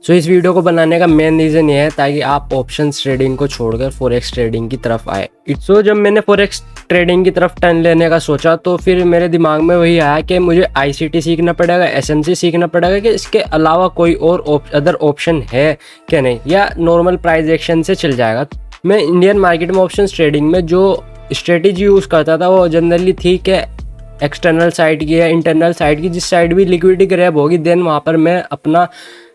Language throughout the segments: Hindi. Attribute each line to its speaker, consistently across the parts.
Speaker 1: सो इस वीडियो को बनाने का मेन रीज़न ये है ताकि आप ऑप्शंस ट्रेडिंग को छोड़कर फॉरेक्स ट्रेडिंग की तरफ आए। सो जब मैंने फॉरेक्स ट्रेडिंग की तरफ टर्न लेने का सोचा तो फिर मेरे दिमाग में वही आया कि मुझे आईसीटी सीखना पड़ेगा, एसएमसी सीखना पड़ेगा कि इसके अलावा कोई और अदर ऑप्शन है क्या नहीं, या नॉर्मल प्राइस एक्शन से चल जाएगा। मैं इंडियन मार्केट में ऑप्शंस ट्रेडिंग में जो स्ट्रेटेजी यूज़ करता था वो जनरली थी कि एक्सटर्नल साइड की या इंटरनल साइड की, जिस साइड भी लिक्विडिटी ग्रैब होगी देन वहाँ पर मैं अपना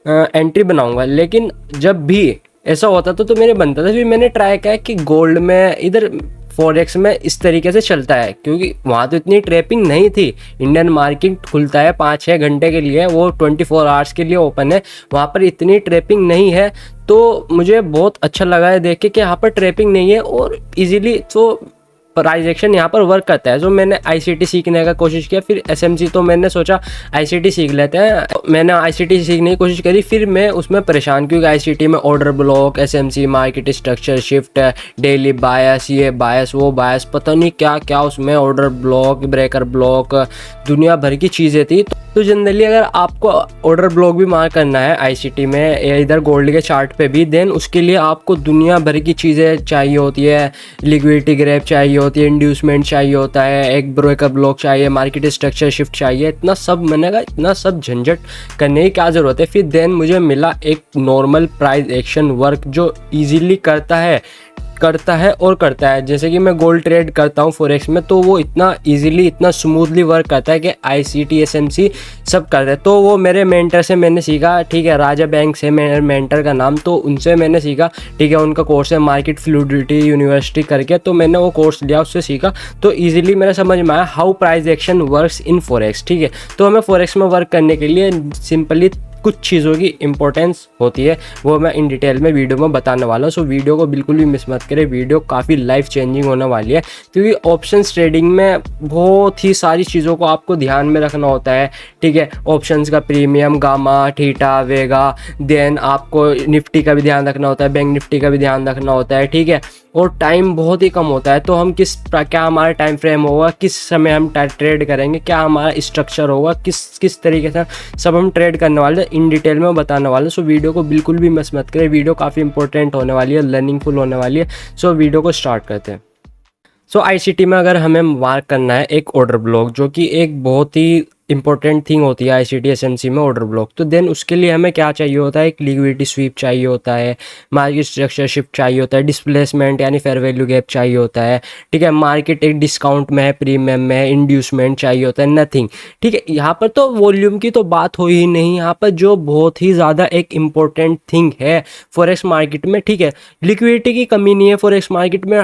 Speaker 1: एंट्री बनाऊंगा। लेकिन जब भी ऐसा होता था तो मेरे बनता था, फिर मैंने ट्राई किया कि गोल्ड में इधर फॉरेक्स में इस तरीके से चलता है, क्योंकि वहाँ तो इतनी ट्रेपिंग नहीं थी। इंडियन मार्केट खुलता है 5-6 घंटे के लिए, वो 24 आवर्स के लिए ओपन है, वहाँ पर इतनी ट्रेपिंग नहीं है। तो मुझे बहुत अच्छा लगा है देख के कि यहाँ पर ट्रेपिंग नहीं है और इजीली तो प्राइस एक्शन यहाँ पर वर्क करता है। तो मैंने आईसीटी सीखने का कोशिश किया, फिर एसएमसी तो मैंने सोचा आईसीटी सीख लेते हैं, मैंने आईसीटी सीखने की कोशिश करी, फिर मैं उसमें परेशान क्योंकि आईसीटी में order block, SMC market structure shift, daily bias, ये बायस वो बायस, पता नहीं क्या क्या उसमें ऑर्डर ब्लॉक, ब्रेकर ब्लॉक, दुनिया भर की चीज़ें थी। तो जनरली अगर आपको ऑर्डर ब्लॉक भी मार्क करना है आईसीटी में या इधर गोल्ड के चार्ट पे भी, देन उसके लिए आपको दुनिया भर की चीज़ें चाहिए होती है। लिक्विडिटी ग्रैब चाहिए होती है, इंड्यूसमेंट चाहिए होता है, एक ब्रेकर ब्लॉक चाहिए, मार्केट स्ट्रक्चर शिफ्ट चाहिए, इतना सब मैंने कहा इतना सब झंझट करने की क्या ज़रूरत है। फिर देन मुझे मिला एक नॉर्मल प्राइस एक्शन वर्क जो ईजीली करता है। जैसे कि मैं गोल्ड ट्रेड करता हूँ फॉरेक्स में, तो वो इतना इजीली इतना स्मूथली वर्क करता है कि आईसीटी एसएमसी सब करते हैं। तो वो मेरे मेंटर से मैंने सीखा, ठीक है, राजा बैंक से मेरे मेंटर का नाम, तो उनसे मैंने सीखा, ठीक है, उनका कोर्स है मार्केट फ्लूइडिटी यूनिवर्सिटी करके, तो मैंने वो कोर्स लिया, उससे सीखा, तो ईजिली मेरा समझ में आया how price action works in forex. ठीक है, तो हमें फॉरेक्स में वर्क करने के लिए सिंपली कुछ चीज़ों की इंपॉर्टेंस होती है, वो मैं इन डिटेल में वीडियो में बताने वाला हूँ। सो वीडियो को बिल्कुल भी मिस मत करें, वीडियो काफ़ी लाइफ चेंजिंग होने वाली है, क्योंकि ऑप्शंस ट्रेडिंग में बहुत ही सारी चीज़ों को आपको ध्यान में रखना होता है। ठीक है, ऑप्शंस का प्रीमियम, गामा, थीटा, वेगा, देन आपको निफ्टी का भी ध्यान रखना होता है, बैंक निफ्टी का भी ध्यान रखना होता है। ठीक है, और टाइम बहुत ही कम होता है, तो हम क्या हमारा टाइम फ्रेम होगा, किस समय हम ट्रेड करेंगे, क्या हमारा स्ट्रक्चर होगा, किस तरीके से सब हम ट्रेड करने वाले इन डिटेल में बताने वाले। सो वीडियो को बिल्कुल भी मिस मत करें, वीडियो काफ़ी इंपॉर्टेंट होने वाली है, लर्निंगफुल होने वाली है। सो वीडियो को स्टार्ट करते हैं। सो आईसीटी में अगर हमें मार्क करना है एक ऑर्डर ब्लॉक, जो कि एक बहुत ही इंपॉर्टेंट थिंग होती है आईसीटी एसएमसी में, ऑर्डर ब्लॉक, तो देन उसके लिए हमें क्या चाहिए होता है, एक लिक्विडिटी स्वीप चाहिए होता है, मार्केट स्ट्रक्चर शिफ्ट चाहिए होता है, डिस्प्लेसमेंट यानी फेयर वैल्यू गैप चाहिए होता है। ठीक है, मार्केट एक डिस्काउंट में है, प्रीमियम में है, इंड्यूसमेंट चाहिए होता है, नथिंग। ठीक है, यहाँ पर तो वॉल्यूम की तो बात हो ही नहीं, यहाँ पर जो बहुत ही ज़्यादा एक इम्पोर्टेंट थिंग है फॉरेक्स मार्केट में, ठीक है, लिक्विडिटी की कमी नहीं है फॉरेक्स मार्केट में,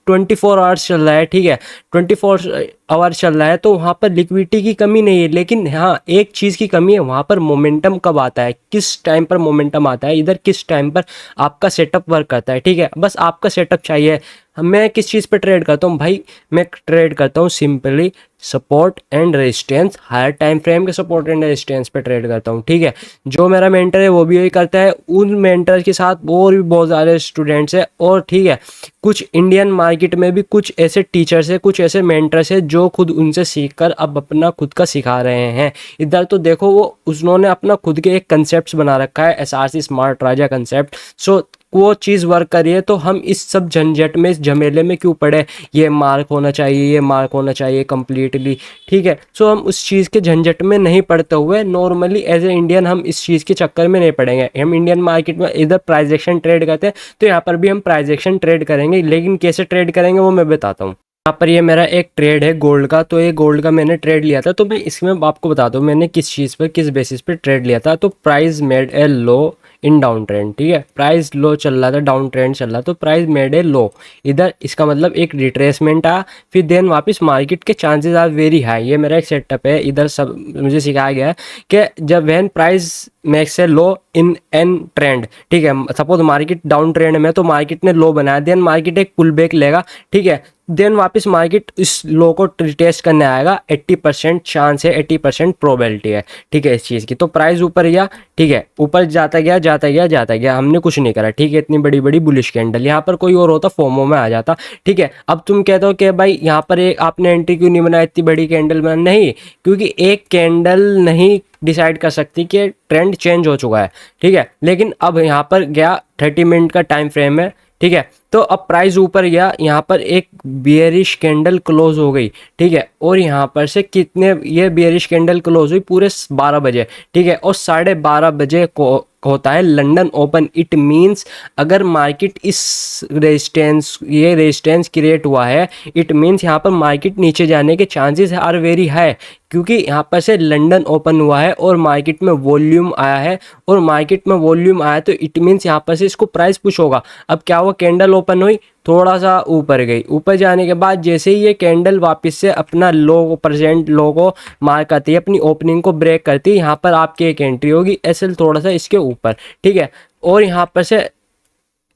Speaker 1: 24 आवर्स चल रहा है। ठीक है, 24 आवर चल रहा है, तो वहाँ पर लिक्विडिटी की कमी नहीं है। लेकिन हाँ, एक चीज़ की कमी है, वहाँ पर मोमेंटम कब आता है, किस टाइम पर मोमेंटम आता है, इधर किस टाइम पर आपका सेटअप वर्क करता है। ठीक है, बस आपका सेटअप चाहिए। मैं किस चीज़ पे ट्रेड करता हूँ भाई, मैं ट्रेड करता हूँ simply support and resistance, higher time frame के सपोर्ट एंड रेजिस्टेंस पे ट्रेड करता हूँ। ठीक है, जो मेरा मेंटर है वो भी यही करता है, उन मेंटर के साथ और भी बहुत सारे स्टूडेंट्स हैं। और ठीक है, कुछ इंडियन मार्केट में भी कुछ ऐसे टीचर्स हैं, कुछ ऐसे मेंटर्स हैं जो खुद उनसे सीखकर अब अपना खुद का सिखा रहे हैं। इधर तो देखो, वो उन्होंने अपना खुद के एक कंसेप्ट बना रखा है, एसआरसी स्मार्ट राजा कंसेप्ट। सो वो चीज़ वर्क करिए, तो हम इस सब झंझट में, इस झमेले में क्यों पड़े, ये मार्क होना चाहिए, ये मार्क होना चाहिए कंप्लीटली। ठीक है, सो हम उस चीज़ के झंझट में नहीं पड़ते हुए नॉर्मली एज ए इंडियन हम इस चीज़ के चक्कर में नहीं पड़ेंगे। हम इंडियन मार्केट में इधर प्राइस एक्शन ट्रेड करते हैं, तो यहाँ पर भी हम प्राइस एक्शन ट्रेड करेंगे, लेकिन कैसे ट्रेड करेंगे वो मैं बताता हूँ। यहाँ पर ये मेरा एक ट्रेड है गोल्ड का, तो ये गोल्ड का मैंने ट्रेड लिया था, तो मैं इसमें आपको बता दूँ मैंने किस चीज़ पर, किस बेसिस पे ट्रेड लिया था। तो price made a low in down trend. ठीक है, प्राइस लो चल रहा था, डाउन ट्रेंड चल रहा, तो प्राइस मेड ए लो, इधर इसका मतलब एक रिट्रेसमेंट आया, फिर देन वापस मार्केट के चांसेस आर वेरी हाई। ये मेरा एक सेटअप है, इधर सब मुझे सिखाया गया है कि जब when price makes a low in an trend, ठीक है, सपोज मार्केट डाउन ट्रेंड में, तो मार्केट ने लो बनाया, देन मार्केट एक पुल बैक लेगा। ठीक है, देन वापस मार्केट इस लो को टेस्ट करने आएगा, 80% चांस है, 80% प्रोबेबिलिटी है। ठीक है, इस चीज़ की, तो प्राइस ऊपर गया, ठीक है, ऊपर जाता गया, हमने कुछ नहीं करा। ठीक है, इतनी बड़ी बड़ी बुलिश कैंडल, यहाँ पर कोई और होता फोमो में आ जाता। ठीक है, अब तुम कहते हो कि भाई यहाँ पर एक आपने एंट्री क्यों नहीं बनाया, इतनी बड़ी कैंडल बना, नहीं, क्योंकि एक कैंडल नहीं डिसाइड कर सकती कि ट्रेंड चेंज हो चुका है, ठीक है। लेकिन अब यहाँ पर गया 30 मिनट का टाइम फ्रेम है, ठीक है। तो अब प्राइस ऊपर गया, यहाँ पर एक बियरिश कैंडल क्लोज हो गई, ठीक है। और यहाँ पर से कितने, ये बियरिश कैंडल क्लोज हुई पूरे 12 बजे, ठीक है। और 12:30 बजे को होता है लंदन ओपन। इट मींस अगर मार्केट इस रेजिस्टेंस, ये रेजिस्टेंस क्रिएट हुआ है, इट मींस यहाँ पर मार्केट नीचे जाने के चांसेस आर वेरी हाई, क्योंकि यहाँ पर से लंदन ओपन हुआ है और मार्केट में वॉल्यूम आया है, और मार्केट में वॉल्यूम आया तो इट मींस यहाँ पर से इसको प्राइस पुश होगा। अब क्या हुआ, कैंडल ओपन हुई, थोड़ा सा ऊपर गई, ऊपर जाने के बाद जैसे ही ये कैंडल वापस से अपना लो, प्रेजेंट लो को मार करती है, अपनी ओपनिंग को ब्रेक करती है, यहाँ पर आपकी एक एंट्री होगी एसएल थोड़ा सा इसके ऊपर, ठीक है। और यहाँ पर से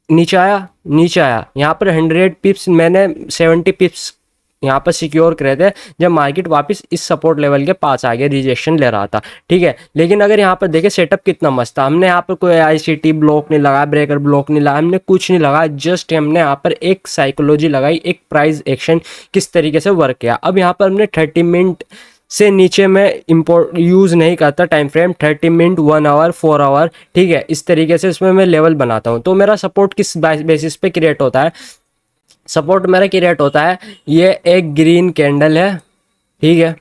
Speaker 1: नीचे आया यहाँ पर 100 पिप्स, मैंने 70 पिप्स यहाँ पर सिक्योर करे थे जब मार्केट वापस इस सपोर्ट लेवल के पास आ गया, रिजेक्शन ले रहा था, ठीक है। लेकिन अगर यहाँ पर देखें सेटअप कितना मस्त था, हमने यहाँ पर कोई आईसीटी ब्लॉक नहीं लगाया, ब्रेकर ब्लॉक नहीं लगाया, हमने कुछ नहीं लगाया, जस्ट हमने यहाँ पर एक साइकोलॉजी लगाई, एक प्राइस एक्शन किस तरीके से वर्क किया। अब यहाँ पर हमने 30 मिनट से नीचे में इम्पोर्ट यूज़ नहीं करता time frame, 30 minute, 1 hour, 4 hour, ठीक है। इस तरीके से इसमें मैं लेवल बनाता हूँ। तो मेरा सपोर्ट किस बेसिस पे क्रिएट होता है, सपोर्ट मेरा क्रिएट होता है, ये एक ग्रीन कैंडल है, ठीक है।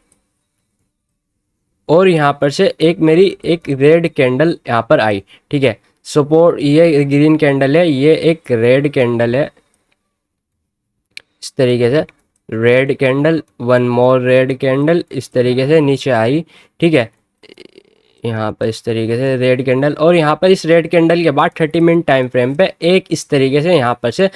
Speaker 1: और यहाँ पर से एक मेरी एक रेड कैंडल यहाँ पर आई, ठीक है। सपोर्ट ये ग्रीन कैंडल है, ये एक रेड कैंडल है, इस तरीके से रेड कैंडल, 1 मोर रेड कैंडल, इस तरीके से नीचे आई, ठीक है। यहाँ पर इस तरीके से रेड कैंडल, और यहाँ पर इस रेड कैंडल के बाद 30 मिनट टाइम फ्रेम पे एक इस तरीके से यहाँ पर से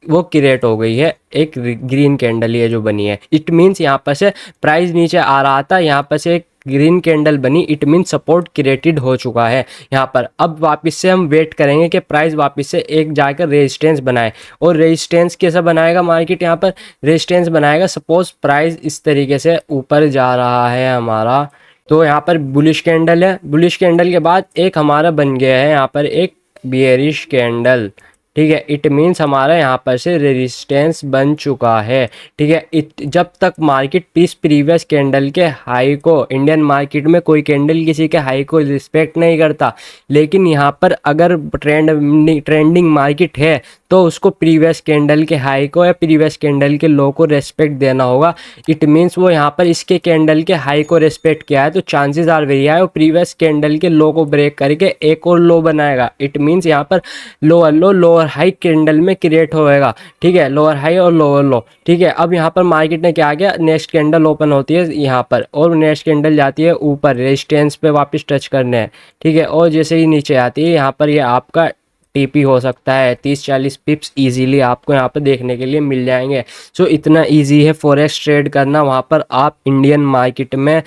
Speaker 1: वो क्रिएट हो गई है, एक ग्रीन कैंडल ये जो बनी है। इट मीन्स यहाँ पर से प्राइस नीचे आ रहा था, यहाँ पर से एक ग्रीन कैंडल बनी, इट मीन सपोर्ट क्रिएटेड हो चुका है यहाँ पर। अब वापस से हम वेट करेंगे कि प्राइस वापस से एक जाकर रेजिस्टेंस बनाए, और रेजिस्टेंस कैसा बनाएगा मार्केट, यहाँ पर रेजिस्टेंस बनाएगा सपोज प्राइस इस तरीके से ऊपर जा रहा है हमारा, तो यहाँ पर बुलिश कैंडल है, बुलिश कैंडल के बाद एक हमारा बन गया है यहाँ पर एक बियरिश कैंडल, ठीक है। इट मीन्स हमारा यहाँ पर से रेजिस्टेंस बन चुका है, ठीक है। जब तक मार्केट इस प्रीवियस कैंडल के हाई को, इंडियन मार्केट में कोई कैंडल किसी के हाई को रिस्पेक्ट नहीं करता, लेकिन यहाँ पर अगर ट्रेंडिंग मार्केट है तो उसको प्रीवियस कैंडल के हाई को या प्रीवियस कैंडल के लो को रेस्पेक्ट देना होगा। इट मीन्स वो यहाँ पर इसके कैंडल के हाई को रेस्पेक्ट किया है तो चांसेस आर वेरी हाई वो प्रीवियस कैंडल के लो को ब्रेक करके एक और लो बनाएगा। इट मीन्स यहाँ पर लोअर लो लोअर हाई कैंडल में क्रिएट होएगा, ठीक है, लोअर हाई और लोअर लो, ठीक है। अब यहाँ पर मार्केट ने क्या किया, नेक्स्ट कैंडल ओपन होती है यहाँ पर और नेक्स्ट कैंडल जाती है ऊपर रेजिस्टेंस पे वापस टच करने है, ठीक है। और जैसे ही नीचे आती है यहाँ पर ये आपका टीपी हो सकता है 30-40 पिप्स इजीली आपको यहाँ पर देखने के लिए मिल जाएंगे। सो इतना इजी है फॉरेक्स ट्रेड करना। वहाँ पर आप इंडियन मार्केट में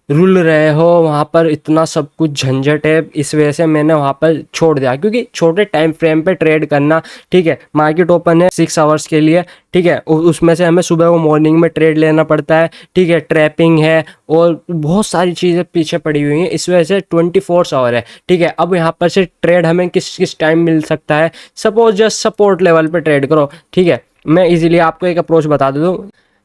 Speaker 1: रुल रहे हो, वहाँ पर इतना सब कुछ झंझट है, इस वजह से मैंने वहाँ पर छोड़ दिया क्योंकि छोटे टाइम फ्रेम पे ट्रेड करना, ठीक है। मार्केट ओपन है 6 आवर्स के लिए, ठीक है, उसमें से हमें सुबह को मॉर्निंग में ट्रेड लेना पड़ता है, ठीक है, ट्रैपिंग है और बहुत सारी चीज़ें पीछे पड़ी हुई हैं, इस वजह से 24 आवर है, ठीक है। अब यहाँ पर से ट्रेड हमें किस किस टाइम मिल सकता है, सपोज जस्ट सपोर्ट लेवल पर ट्रेड करो, ठीक है। मैं इजीली आपको एक अप्रोच बता दूँ,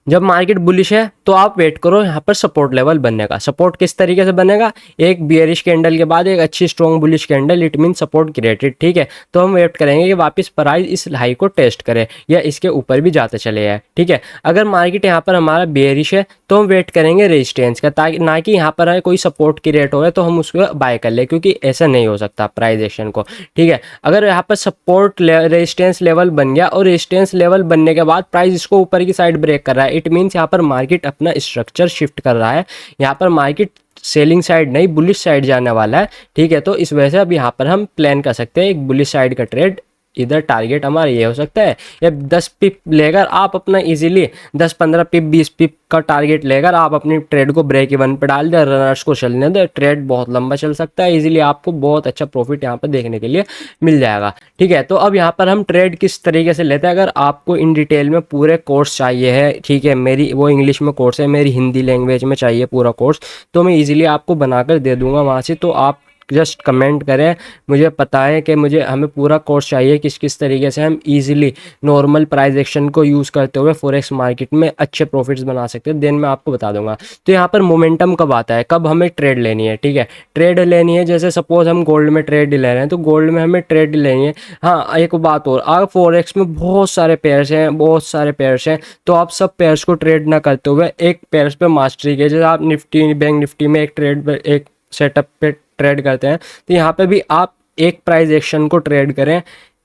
Speaker 1: जब मार्केट बुलिश है तो आप वेट करो यहाँ पर सपोर्ट लेवल बनने का। सपोर्ट किस तरीके से बनेगा, एक बियरिश कैंडल के बाद एक अच्छी strong bullish candle, it mean support created, ठीक है। तो हम वेट करेंगे कि वापस प्राइस इस हाई को टेस्ट करे या इसके ऊपर भी जाते चले जाए, ठीक है। अगर मार्केट यहाँ पर हमारा बियरिश है तो हम वेट करेंगे रेजिस्टेंस का, ताकि ना कि यहाँ पर कोई सपोर्ट क्रिएट हो तो हम उसको बाय कर ले, क्योंकि ऐसा नहीं हो सकता प्राइस एक्शन को, ठीक है। अगर यहाँ पर सपोर्ट रेजिस्टेंस लेवल बन गया और रेजिस्टेंस लेवल बनने के बाद प्राइस इसको ऊपर की साइड ब्रेक कर रहा है, इट मीन्स यहाँ पर मार्केट अपना स्ट्रक्चर शिफ्ट कर रहा है, यहाँ पर मार्केट सेलिंग साइड नहीं बुलिश साइड जाने वाला है, ठीक है। तो इस वजह से अब यहाँ पर हम प्लान कर सकते हैं एक बुलिश साइड का ट्रेड। इधर टारगेट हमारा ये हो सकता है या 10 पिप लेकर आप अपना इजीली 10-15 पिप 20 पिप का टारगेट लेकर आप अपनी ट्रेड को ब्रेक इवन पे डाल दे, रनर्स को चलने दे, ट्रेड बहुत लंबा चल सकता है, इजीली आपको बहुत अच्छा प्रॉफिट यहाँ पर देखने के लिए मिल जाएगा, ठीक है। तो अब यहाँ पर हम ट्रेड किस तरीके से लेते हैं, अगर आपको इन डिटेल में पूरे कोर्स चाहिए है, ठीक है, मेरी वो इंग्लिश में कोर्स है, मेरी हिंदी लैंग्वेज में चाहिए पूरा कोर्स, तो मैं ईजिली आपको बनाकर दे दूंगा वहाँ से, तो आप जस्ट कमेंट करें, मुझे पता है कि हमें पूरा कोर्स चाहिए किस किस तरीके से हम ईजिली नॉर्मल प्राइस एक्शन को यूज़ करते हुए फॉरेक्स मार्केट में अच्छे प्रॉफिट्स बना सकते हैं। देन मैं आपको बता दूंगा। तो यहाँ पर मोमेंटम कब आता है, कब हमें ट्रेड लेनी है, ठीक है। ट्रेड लेनी है, जैसे सपोज हम गोल्ड में ट्रेड ले रहे हैं तो गोल्ड में हमें ट्रेड लेनी है। हाँ, एक बात और, अगर फॉरेक्स में बहुत सारे पेयर्स हैं, बहुत सारे पेयर्स हैं, तो आप सब पेयर्स को ट्रेड ना करते हुए एक पेयर्स पे मास्टरी के, जैसे आप निफ्टी बैंक निफ्टी में एक सेटअप पे ट्रेड करते हैं, तो यहाँ पे भी आप एक प्राइस एक्शन को ट्रेड करें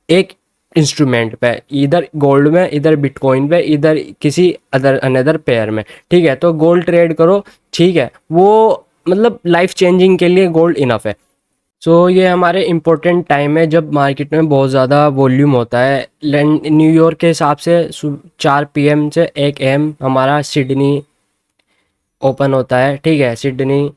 Speaker 1: एक इंस्ट्रूमेंट पे, इधर गोल्ड में, इधर बिटकॉइन पे, इधर किसी अनदर पेयर में, ठीक है। तो गोल्ड ट्रेड करो, ठीक है, वो मतलब लाइफ चेंजिंग के लिए गोल्ड इनफ है। सो ये हमारे इम्पोर्टेंट टाइम है जब मार्केट में बहुत ज़्यादा वॉल्यूम होता है। न्यूयॉर्क के हिसाब से 4 PM से 1 AM हमारा सिडनी ओपन होता है, ठीक है। सिडनी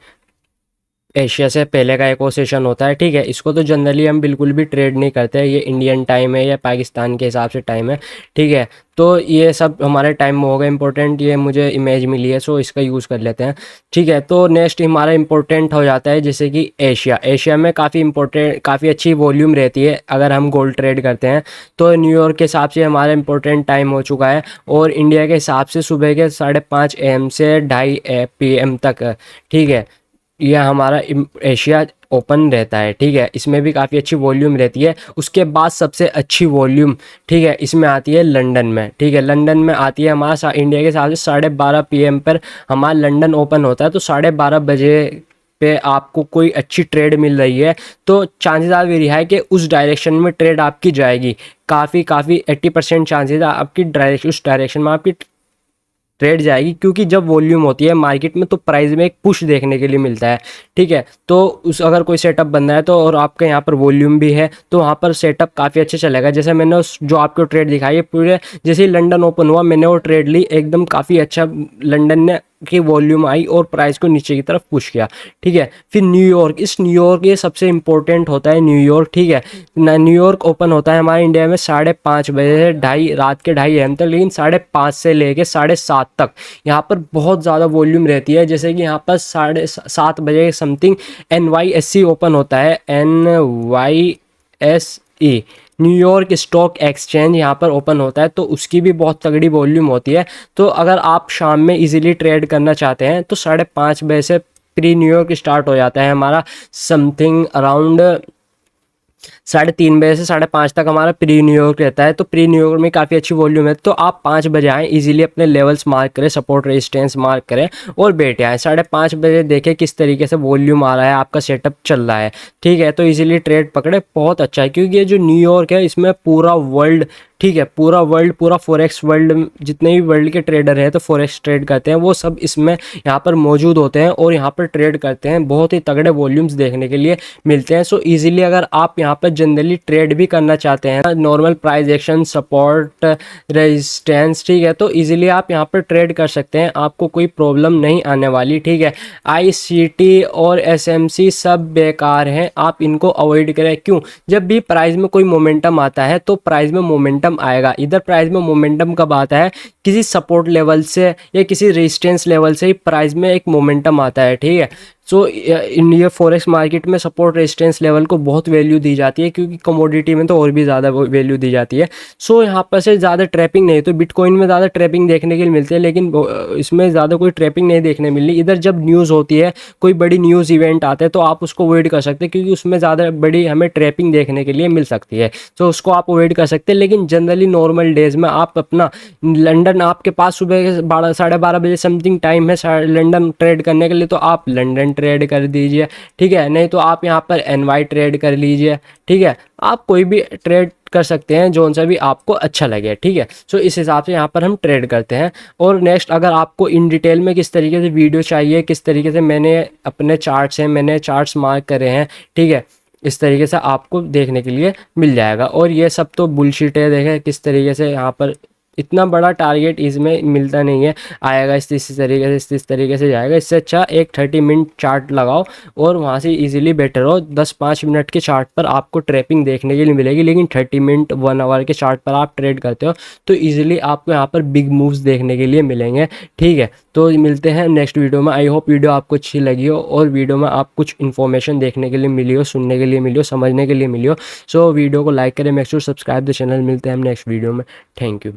Speaker 1: एशिया से पहले का एक और सेशन होता है, ठीक है। इसको तो जनरली हम बिल्कुल भी ट्रेड नहीं करते, ये इंडियन टाइम है या पाकिस्तान के हिसाब से टाइम है, ठीक है। तो ये सब हमारे टाइम में होगा इंपॉर्टेंट, ये मुझे इमेज मिली है, सो इसका यूज़ कर लेते हैं, ठीक है। तो नेक्स्ट हमारा इंपॉर्टेंट हो जाता है जैसे कि एशिया में काफ़ी अच्छी वॉल्यूम रहती है अगर हम गोल्ड ट्रेड करते हैं। तो न्यूयॉर्क के हिसाब से हमारा इंपॉर्टेंट टाइम हो चुका है, और इंडिया के हिसाब से सुबह के 5:30 AM से 2:30 PM तक, ठीक है, यह हमारा एशिया ओपन रहता है, ठीक है। इसमें भी काफ़ी अच्छी वॉल्यूम रहती है। उसके बाद सबसे अच्छी वॉल्यूम, ठीक है, इसमें आती है लंदन में, ठीक है। लंदन में आती है हमारा इंडिया के हिसाब से 12:30 PM पर हमारा लंदन ओपन होता है। तो 12:30 बजे पे आपको कोई अच्छी ट्रेड मिल रही है तो चांसेस आर वेरी हाई कि उस डायरेक्शन में ट्रेड आपकी जाएगी। काफ़ी 80% चांसेस आपकी उस डायरेक्शन में आपकी ट्रेड जाएगी, क्योंकि जब वॉल्यूम होती है मार्केट में तो प्राइस में एक पुश देखने के लिए मिलता है, ठीक है। तो उस अगर कोई सेटअप बनना है तो, और आपके यहाँ पर वॉल्यूम भी है, तो वहाँ पर सेटअप काफ़ी अच्छा चलेगा। जैसे मैंने जो आपको ट्रेड दिखाई है, पूरे जैसे ही लंदन ओपन हुआ मैंने वो ट्रेड ली, एकदम काफ़ी अच्छा लंदन ने की वॉल्यूम आई और प्राइस को नीचे की तरफ पुश किया, ठीक है। फिर न्यूयॉर्क ये सबसे इंपॉर्टेंट होता है न्यूयॉर्क, ठीक है। न्यूयॉर्क ओपन होता है हमारे इंडिया में 5:30 बजे से रात के 2:30 AM तक, लेकिन 5:30 से लेके 7:30 तक यहाँ पर बहुत ज़्यादा वॉल्यूम रहती है। जैसे कि यहाँ पर 7:30 बजे समथिंग NYSE ओपन होता है, NYSE न्यूयॉर्क स्टॉक एक्सचेंज यहाँ पर ओपन होता है, तो उसकी भी बहुत तगड़ी वॉल्यूम होती है। तो अगर आप शाम में इजीली ट्रेड करना चाहते हैं तो 5:30 बजे से प्री न्यूयॉर्क स्टार्ट हो जाता है हमारा, समथिंग अराउंड 3:30 बजे से 5:30 तक हमारा प्री न्यूयॉर्क रहता है। तो प्री न्यूयॉर्क में काफ़ी अच्छी वॉल्यूम है, तो आप 5 बजे आएँ, इजीली अपने लेवल्स मार्क करें, सपोर्ट रेजिस्टेंस मार्क करें और बैठे आएँ। 5:30 बजे देखें किस तरीके से वॉल्यूम आ रहा है, आपका सेटअप चल रहा है, ठीक है। तो इजीली ट्रेड पकड़े, बहुत अच्छा है, क्योंकि ये जो न्यूयॉर्क है इसमें पूरा वर्ल्ड, ठीक है, पूरा फॉरेक्स वर्ल्ड, जितने भी वर्ल्ड के ट्रेडर हैं तो फॉरेक्स ट्रेड करते हैं वो सब इसमें यहाँ पर मौजूद होते हैं और यहाँ पर ट्रेड करते हैं। बहुत ही तगड़े वॉल्यूम्स देखने के लिए मिलते हैं। सो इजीली अगर आप यहाँ पर जनरली ट्रेड भी करना चाहते हैं, normal price action, support, resistance, ठीक है, तो इजीली आप यहाँ पर ट्रेड कर सकते हैं, आपको कोई प्रॉब्लम नहीं आने वाली, ठीक है। ICT और SMC सब बेकार हैं, आप इनको अवॉइड करें। क्यों? जब भी प्राइस में कोई मोमेंटम आता है तो प्राइस में मोमेंटम आएगा। इधर प्राइस में मोमेंटम कब आता है? किसी सपोर्ट लेवल से या किसी रेजिस्टेंस लेवल से ही प्राइस में एक मोमेंटम आता है, ठीक है। सो इंडिया फॉरेक्स मार्केट में सपोर्ट रेजिस्टेंस लेवल को बहुत वैल्यू दी जाती है, क्योंकि कमोडिटी में तो और भी ज़्यादा वैल्यू दी जाती है। सो यहाँ पर से ज़्यादा ट्रैपिंग नहीं, तो बिटकॉइन में ज़्यादा ट्रैपिंग देखने के लिए मिलती है, लेकिन इसमें ज़्यादा कोई ट्रैपिंग नहीं देखने मिल रही। इधर जब न्यूज़ होती है, कोई बड़ी न्यूज़ इवेंट आते हैं तो आप उसको अवॉइड कर सकते हैं, क्योंकि उसमें ज़्यादा बड़ी हमें ट्रैपिंग देखने के लिए मिल सकती है, तो उसको आप अवॉइड कर सकते हैं। लेकिन जनरली नॉर्मल डेज में आप अपना लंदन, आपके पास सुबह के 12-12:30 बजे समथिंग टाइम है लंदन ट्रेड करने के लिए, तो आप लंदन ट्रेड कर दीजिए, ठीक है। नहीं तो आप यहाँ पर NY ट्रेड कर लीजिए, ठीक है। आप कोई भी ट्रेड कर सकते हैं जो सा भी आपको अच्छा लगे, ठीक है। सो इस हिसाब से यहाँ पर हम ट्रेड करते हैं। और नेक्स्ट, अगर आपको इन डिटेल में किस तरीके से वीडियो चाहिए, किस तरीके से मैंने अपने चार्ट्स मार्क करे हैं, ठीक है, इस तरीके से आपको देखने के लिए मिल जाएगा। और ये सब तो बुलशिट है, देखें किस तरीके से यहाँ पर इतना बड़ा टारगेट इसमें मिलता नहीं है, आएगा इस तरीके से, इस तरीके से जाएगा। इससे अच्छा एक 30 मिनट चार्ट लगाओ और वहाँ से इजीली बेटर हो। 10-5 मिनट के चार्ट पर आपको ट्रैपिंग देखने के लिए मिलेगी, लेकिन 30 मिनट 1 आवर के चार्ट पर आप ट्रेड करते हो तो इजीली आपको यहाँ पर बिग मूव्स देखने के लिए मिलेंगे। ठीक है, तो मिलते हैं नेक्स्ट वीडियो में। आई होप वीडियो आपको अच्छी लगी हो और वीडियो में आप कुछ इन्फॉर्मेशन देखने के लिए मिली हो, सुनने के लिए मिली हो, समझने के लिए मिली हो। सो वीडियो को लाइक करें, make sure subscribe the channel. मिलते हैं हम नेक्स्ट वीडियो में। Thank you.